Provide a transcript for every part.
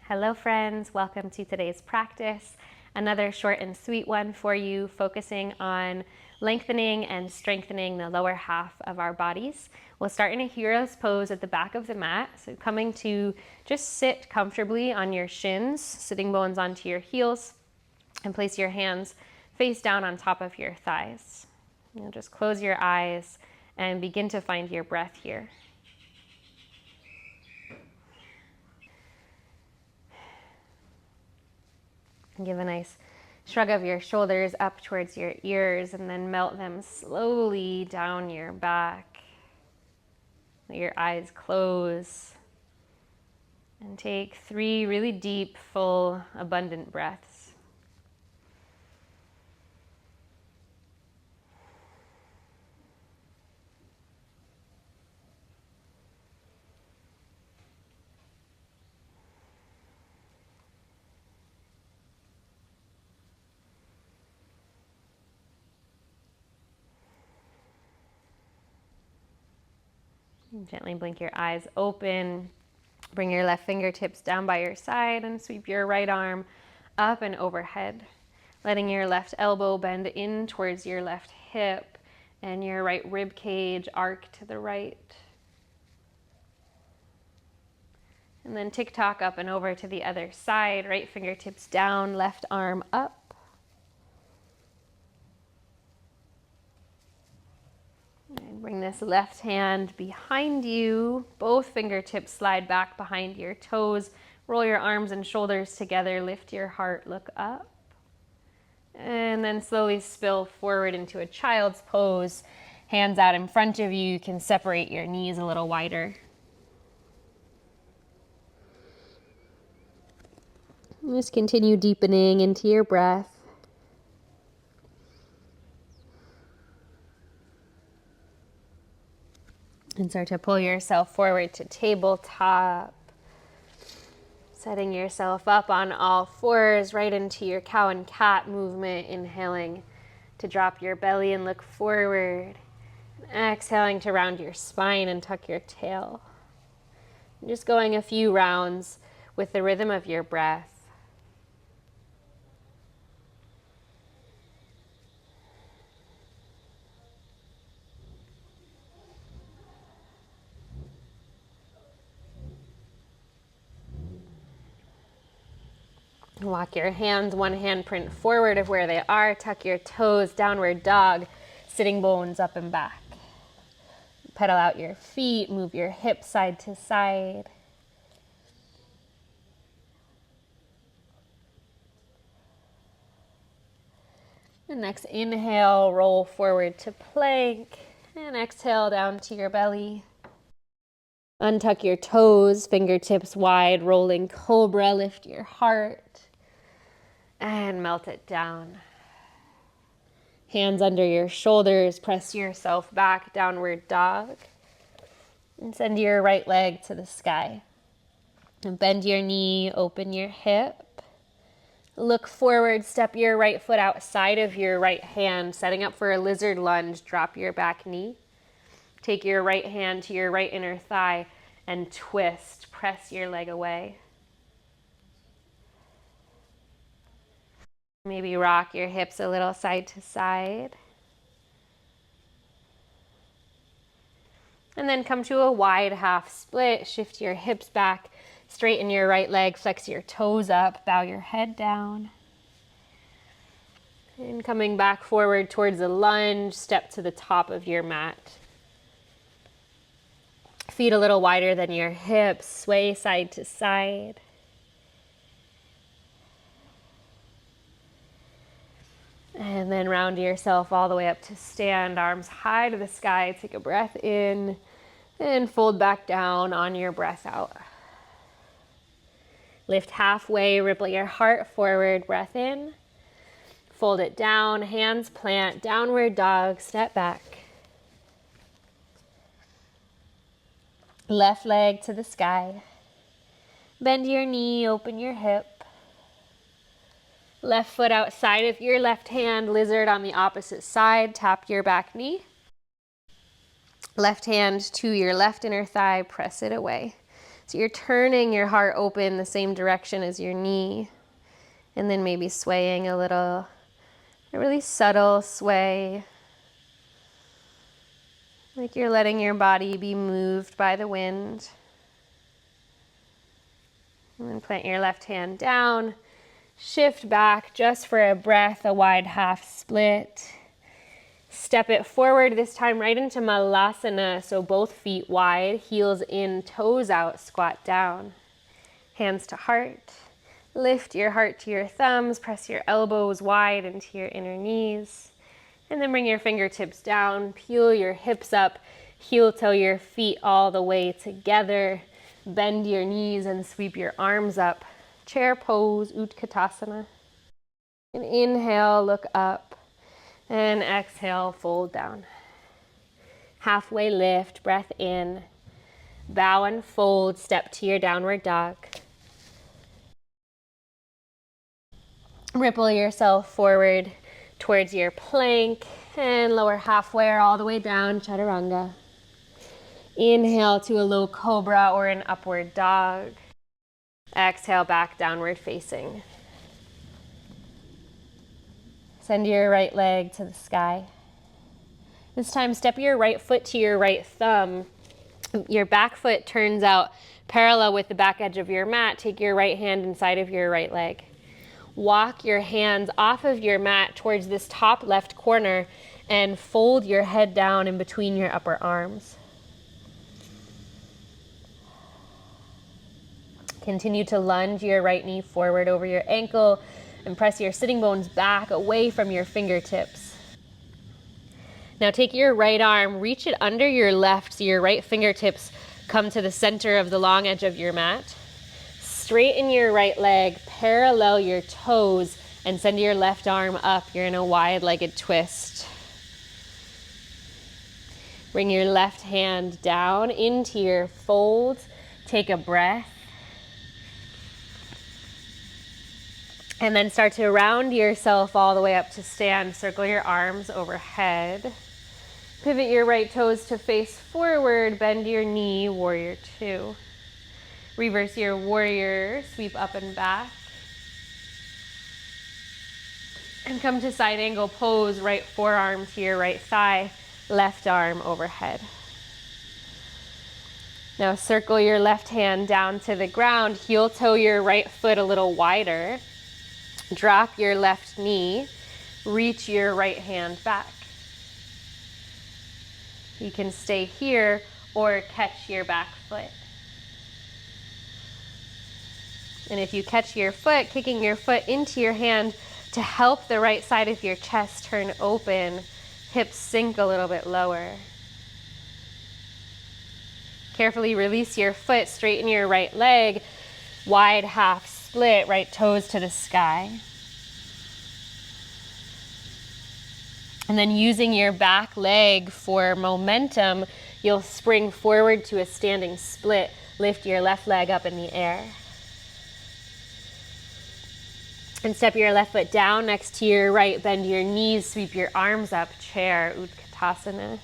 Hello friends, welcome to today's practice. Another short and sweet one for you, focusing on lengthening and strengthening the lower half of our bodies. We'll start in a hero's pose at the back of the mat. So coming to just sit comfortably on your shins, sitting bones onto your heels, and place your hands face down on top of your thighs. You'll just close your eyes and begin to find your breath here. Give a nice shrug of your shoulders up towards your ears and then melt them slowly down your back. Let your eyes close and take 3 really deep, full, abundant breaths. Gently blink your eyes open. Bring your left fingertips down by your side and sweep your right arm up and overhead, letting your left elbow bend in towards your left hip and your right rib cage arc to the right. And then tick-tock up and over to the other side, right fingertips down, left arm up. And bring this left hand behind you. Both fingertips slide back behind your toes. Roll your arms and shoulders together. Lift your heart, look up. And then slowly spill forward into a child's pose. Hands out in front of you. You can separate your knees a little wider. Just continue deepening into your breath. And start to pull yourself forward to tabletop. Setting yourself up on all fours right into your cow and cat movement. Inhaling to drop your belly and look forward. And exhaling to round your spine and tuck your tail. And just going a few rounds with the rhythm of your breath. Walk your hands, one hand print forward of where they are. Tuck your toes, downward dog, sitting bones up and back. Pedal out your feet, move your hips side to side. And next inhale, roll forward to plank. And exhale down to your belly. Untuck your toes, fingertips wide, rolling cobra, lift your heart. And melt it down. Hands under your shoulders, press yourself back, downward dog. And send your right leg to the sky. And bend your knee, open your hip. Look forward, step your right foot outside of your right hand, setting up for a lizard lunge. Drop your back knee. Take your right hand to your right inner thigh and twist. Press your leg away. Maybe rock your hips a little side to side. And then come to a wide half split. Shift your hips back, straighten your right leg, flex your toes up, bow your head down. And coming back forward towards a lunge, step to the top of your mat. Feet a little wider than your hips, sway side to side. And then round yourself all the way up to stand, arms high to the sky. Take a breath in and fold back down on your breath out. Lift halfway, ripple your heart forward, breath in. Fold it down, hands plant, downward dog, step back. Left leg to the sky. Bend your knee, open your hip. Left foot outside of your left hand, lizard on the opposite side. Tap your back knee. Left hand to your left inner thigh, press it away. So you're turning your heart open the same direction as your knee, and then maybe swaying a little, a really subtle sway, like you're letting your body be moved by the wind. And then plant your left hand down, shift back just for a breath, a wide half split. Step it forward, this time right into Malasana, so both feet wide, heels in, toes out, squat down. Hands to heart. Lift your heart to your thumbs, press your elbows wide into your inner knees. And then bring your fingertips down, peel your hips up, heel toe your feet all the way together. Bend your knees and sweep your arms up. Chair pose, Utkatasana. And inhale, look up. And exhale, fold down. Halfway lift, breath in. Bow and fold, step to your downward dog. Ripple yourself forward towards your plank and lower halfway or all the way down, chaturanga. Inhale to a low cobra or an upward dog. Exhale, back downward facing. Send your right leg to the sky. This time, step your right foot to your right thumb. Your back foot turns out parallel with the back edge of your mat. Take your right hand inside of your right leg. Walk your hands off of your mat towards this top left corner and fold your head down in between your upper arms. Continue to lunge your right knee forward over your ankle and press your sitting bones back away from your fingertips. Now take your right arm, reach it under your left so your right fingertips come to the center of the long edge of your mat. Straighten your right leg, parallel your toes, and send your left arm up. You're in a wide-legged twist. Bring your left hand down into your folds. Take a breath. And then start to round yourself all the way up to stand. Circle your arms overhead. Pivot your right toes to face forward. Bend your knee, warrior two. Reverse your warrior, sweep up and back. And come to side angle pose, right forearm to your right thigh, left arm overhead. Now circle your left hand down to the ground, heel toe your right foot a little wider. Drop your left knee, reach your right hand back. You can stay here or catch your back foot. And if you catch your foot, kicking your foot into your hand to help the right side of your chest turn open, hips sink a little bit lower. Carefully release your foot, straighten your right leg, wide half split, right toes to the sky. And then using your back leg for momentum, you'll spring forward to a standing split. Lift your left leg up in the air. And step your left foot down next to your right. Bend your knees, sweep your arms up, chair, Utkatasana.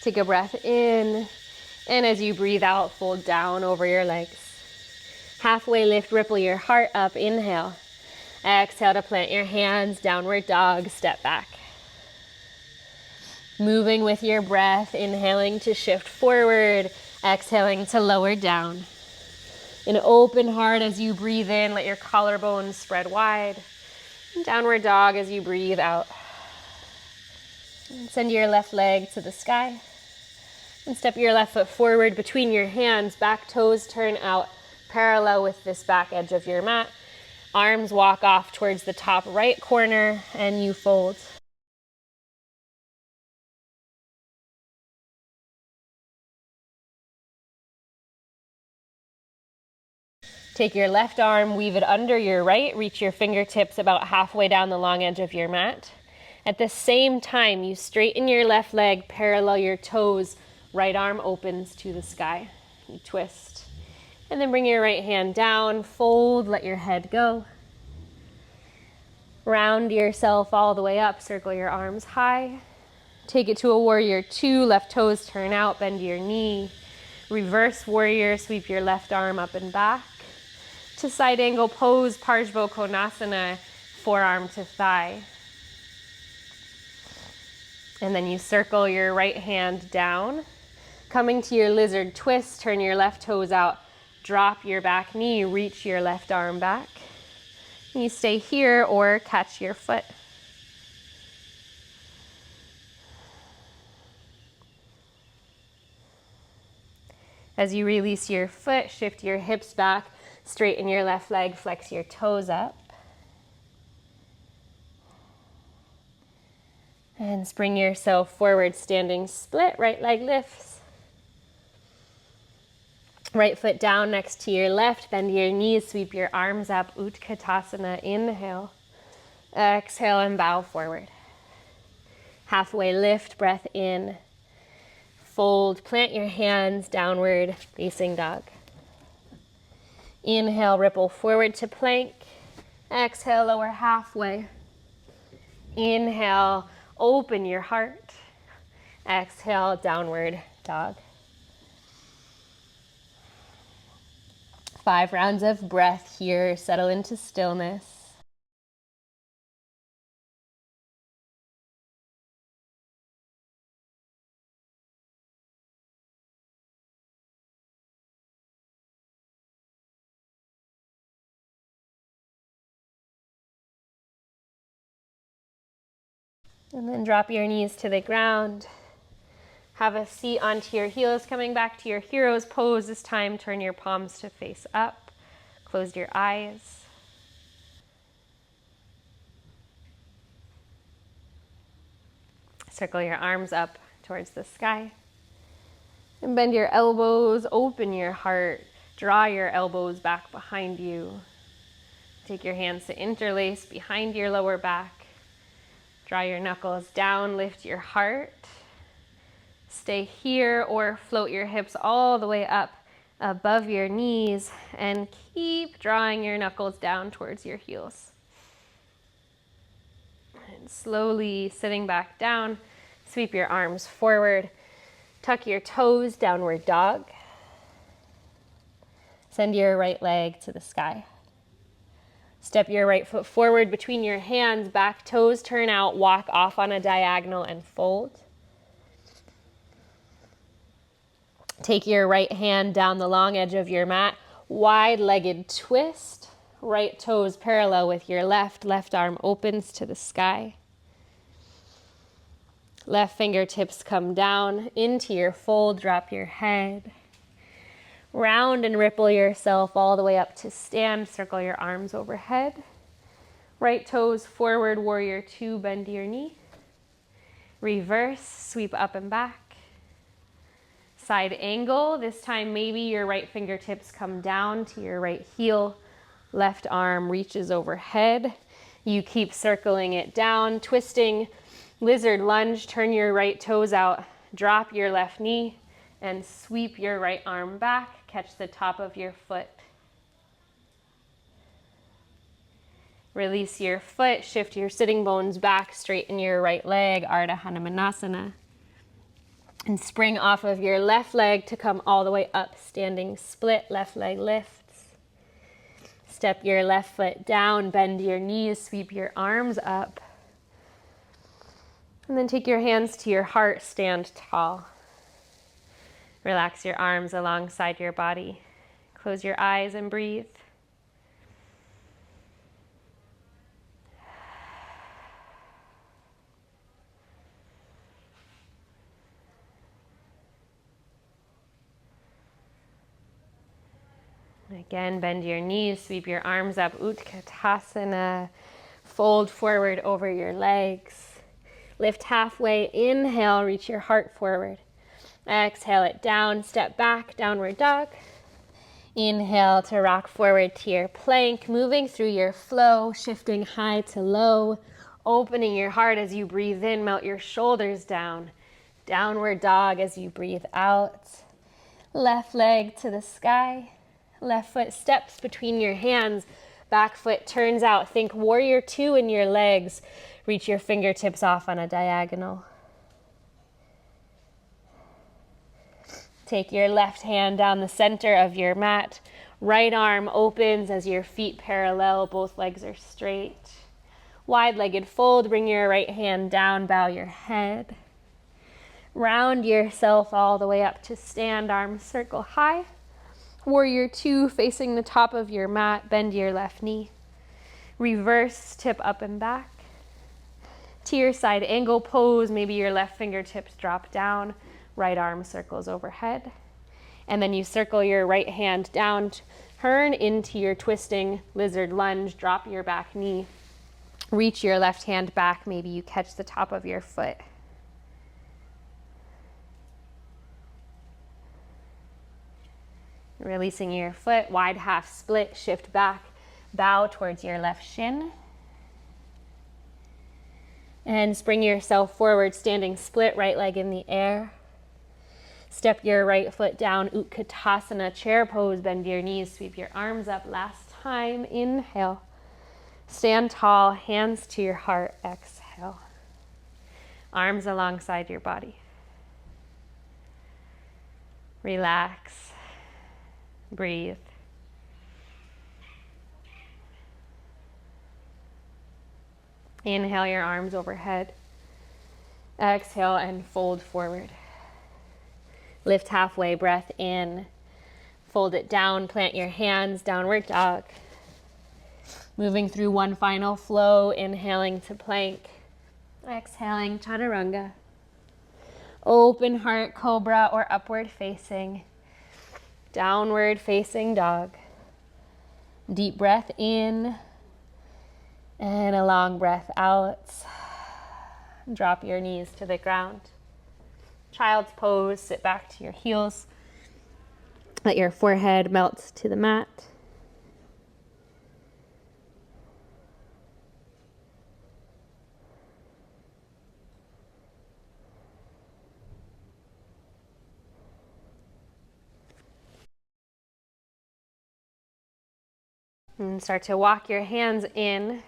Take a breath in, and as you breathe out, fold down over your legs. Halfway lift, ripple your heart up, inhale. Exhale to plant your hands, downward dog, step back. Moving with your breath, inhaling to shift forward, exhaling to lower down. An open heart as you breathe in, let your collarbones spread wide. And downward dog as you breathe out. And send your left leg to the sky. And step your left foot forward between your hands, back toes turn out parallel with this back edge of your mat. Arms walk off towards the top right corner and you fold. Take your left arm, weave it under your right, reach your fingertips about halfway down the long edge of your mat. At the same time, you straighten your left leg, parallel your toes, right arm opens to the sky. You twist. And then bring your right hand down, fold, let your head go. Round yourself all the way up, circle your arms high. Take it to a warrior two, left toes turn out, bend your knee. Reverse warrior, sweep your left arm up and back. To side angle pose, Parshva Konasana, forearm to thigh. And then you circle your right hand down. Coming to your lizard twist, turn your left toes out, drop your back knee, reach your left arm back. You stay here or catch your foot. As you release your foot, shift your hips back, straighten your left leg, flex your toes up. And spring yourself forward, standing split, right leg lifts. Right foot down next to your left, bend your knees, sweep your arms up, Utkatasana, inhale. Exhale and bow forward. Halfway lift, breath in. Fold, plant your hands, downward facing dog. Inhale, ripple forward to plank. Exhale, lower halfway. Inhale, open your heart. Exhale, downward dog. 5 rounds of breath here. Settle into stillness. And then drop your knees to the ground. Have a seat onto your heels, coming back to your hero's pose. This time, turn your palms to face up. Close your eyes. Circle your arms up towards the sky. And bend your elbows, open your heart. Draw your elbows back behind you. Take your hands to interlace behind your lower back. Draw your knuckles down, lift your heart. Stay here or float your hips all the way up above your knees and keep drawing your knuckles down towards your heels. And slowly sitting back down, sweep your arms forward, tuck your toes, downward dog. Send your right leg to the sky. Step your right foot forward between your hands, back toes turn out, walk off on a diagonal and fold. Take your right hand down the long edge of your mat, wide-legged twist, right toes parallel with your left, left arm opens to the sky. Left fingertips come down into your fold, drop your head. Round and ripple yourself all the way up to stand, circle your arms overhead. Right toes forward, warrior 2, bend your knee. Reverse, sweep up and back. Side angle, this time maybe your right fingertips come down to your right heel. Left arm reaches overhead. You keep circling it down, twisting. Lizard lunge, turn your right toes out, drop your left knee, and sweep your right arm back. Catch the top of your foot. Release your foot, shift your sitting bones back, straighten your right leg, Ardha Hanumanasana. And spring off of your left leg to come all the way up, standing split, left leg lifts. Step your left foot down, bend your knees, sweep your arms up. And then take your hands to your heart, stand tall. Relax your arms alongside your body. Close your eyes and breathe. Again, bend your knees, sweep your arms up, Utkatasana. Fold forward over your legs. Lift halfway, inhale, reach your heart forward. Exhale it down, step back, downward dog. Inhale to rock forward to your plank, moving through your flow, shifting high to low, opening your heart as you breathe in, melt your shoulders down. Downward dog as you breathe out. Left leg to the sky. Left foot steps between your hands. Back foot turns out. Think warrior 2 in your legs. Reach your fingertips off on a diagonal. Take your left hand down the center of your mat. Right arm opens as your feet parallel. Both legs are straight. Wide-legged fold. Bring your right hand down. Bow your head. Round yourself all the way up to stand. Arms circle high. Warrior two, facing the top of your mat. Bend your left knee. Reverse, tip up and back. To your side angle pose. Maybe your left fingertips drop down. Right arm circles overhead. And then you circle your right hand down. Turn into your twisting lizard lunge. Drop your back knee. Reach your left hand back. Maybe you catch the top of your foot. Releasing your foot, wide half split, shift back, bow towards your left shin. And spring yourself forward, standing split, right leg in the air. Step your right foot down, Utkatasana, chair pose, bend your knees, sweep your arms up. Last time, inhale. Stand tall, hands to your heart, exhale. Arms alongside your body. Relax. Breathe. Inhale your arms overhead. Exhale and fold forward. Lift halfway, breath in. Fold it down, plant your hands, downward dog. Moving through one final flow, inhaling to plank. Exhaling, chaturanga. Open heart, cobra or upward facing. Downward facing dog. Deep breath in and a long breath out. Drop your knees to the ground. Child's pose, sit back to your heels. Let your forehead melt to the mat. And start to walk your hands in.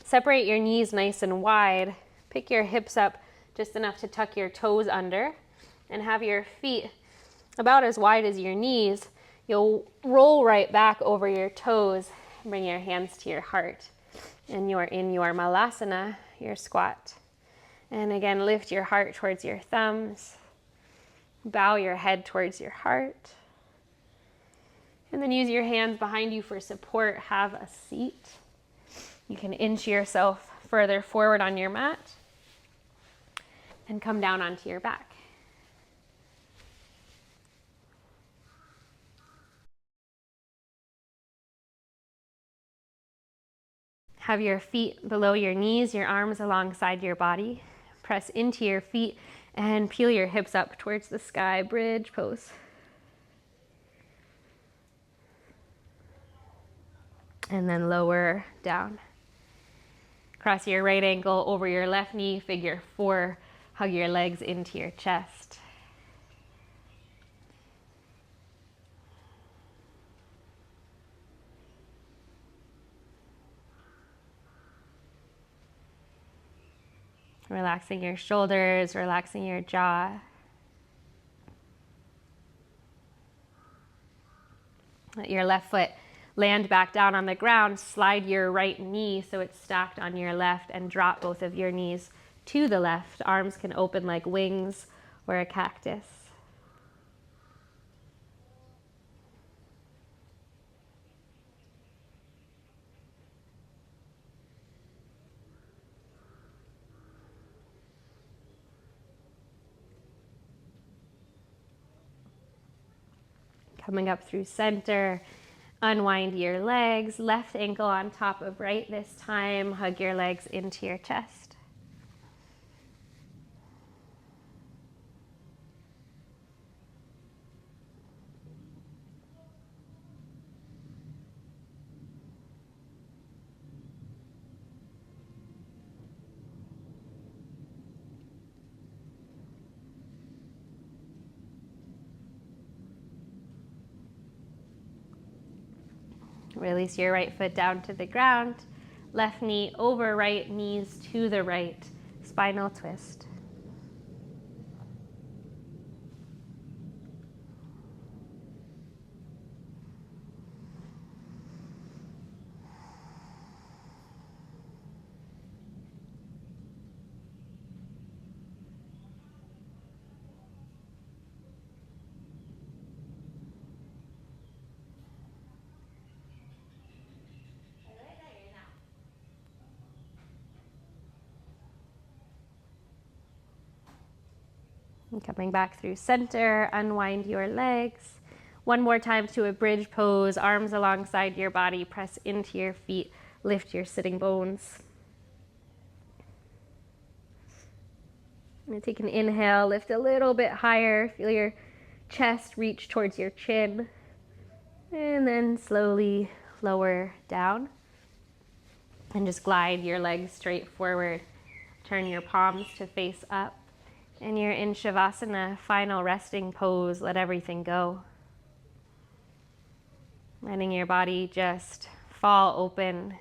Separate your knees nice and wide. Pick your hips up just enough to tuck your toes under. And have your feet about as wide as your knees. You'll roll right back over your toes. Bring your hands to your heart. And you're in your malasana, your squat. And again, lift your heart towards your thumbs. Bow your head towards your heart. And then use your hands behind you for support. Have a seat. You can inch yourself further forward on your mat and come down onto your back. Have your feet below your knees, your arms alongside your body. Press into your feet and peel your hips up towards the sky. Bridge pose. And then lower down. Cross your right ankle over your left knee, figure four. Hug your legs into your chest. Relaxing your shoulders, relaxing your jaw. Let your left foot land back down on the ground. Slide your right knee so it's stacked on your left and drop both of your knees to the left. Arms can open like wings or a cactus. Coming up through center, unwind your legs, left ankle on top of right this time. Hug your legs into your chest. Release your right foot down to the ground. Left knee over right, knees to the right. Spinal twist. And coming back through center, unwind your legs. One more time to a bridge pose, arms alongside your body, press into your feet, lift your sitting bones. I'm going to take an inhale, lift a little bit higher, feel your chest reach towards your chin, and then slowly lower down. And just glide your legs straight forward. Turn your palms to face up. And you're in Savasana, final resting pose. Let everything go. Letting your body just fall open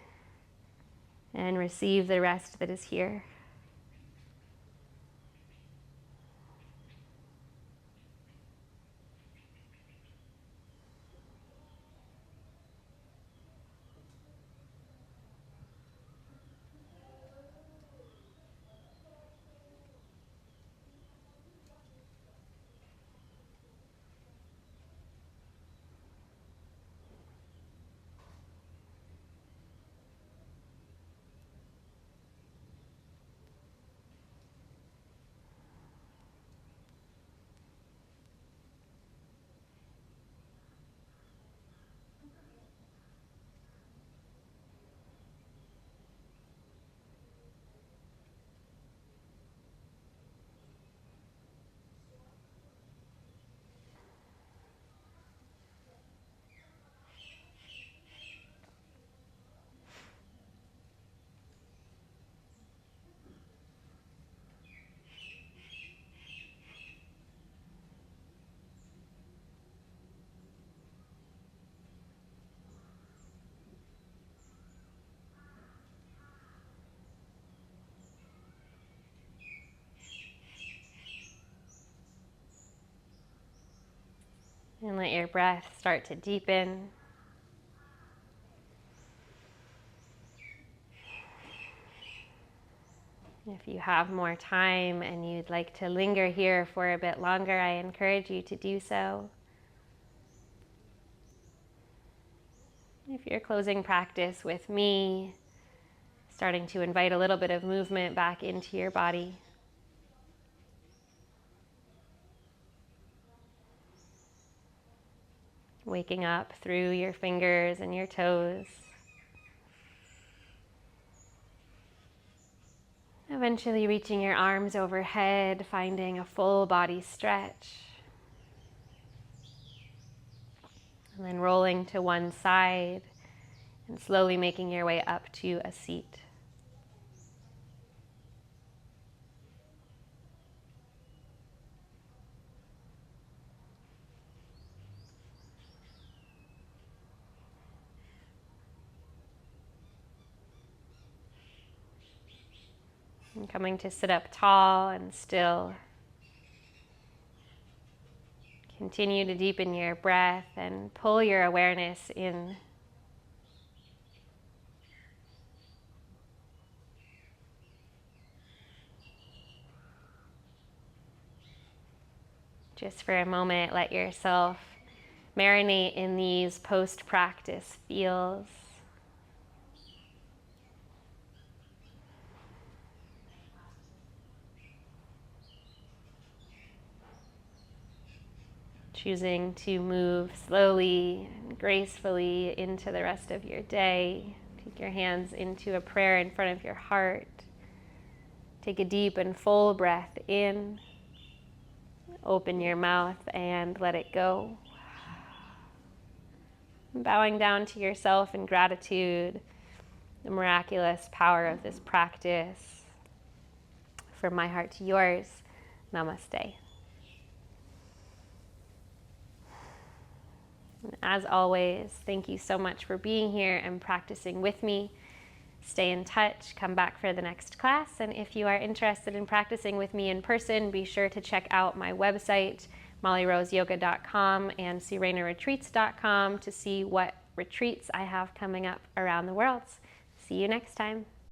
and receive the rest that is here. And let your breath start to deepen. If you have more time and you'd like to linger here for a bit longer, I encourage you to do so. If you're closing practice with me, starting to invite a little bit of movement back into your body. Waking up through your fingers and your toes. Eventually reaching your arms overhead, finding a full body stretch. And then rolling to one side and slowly making your way up to a seat. And coming to sit up tall and still. Continue to deepen your breath and pull your awareness in. Just for a moment, let yourself marinate in these post-practice feels. Choosing to move slowly and gracefully into the rest of your day. Take your hands into a prayer in front of your heart. Take a deep and full breath in. Open your mouth and let it go. Bowing down to yourself in gratitude, the miraculous power of this practice. From my heart to yours, namaste. And as always, thank you so much for being here and practicing with me. Stay in touch, come back for the next class, and if you are interested in practicing with me in person, be sure to check out my website, mollyroseyoga.com and serenaretreats.com to see what retreats I have coming up around the world. See you next time.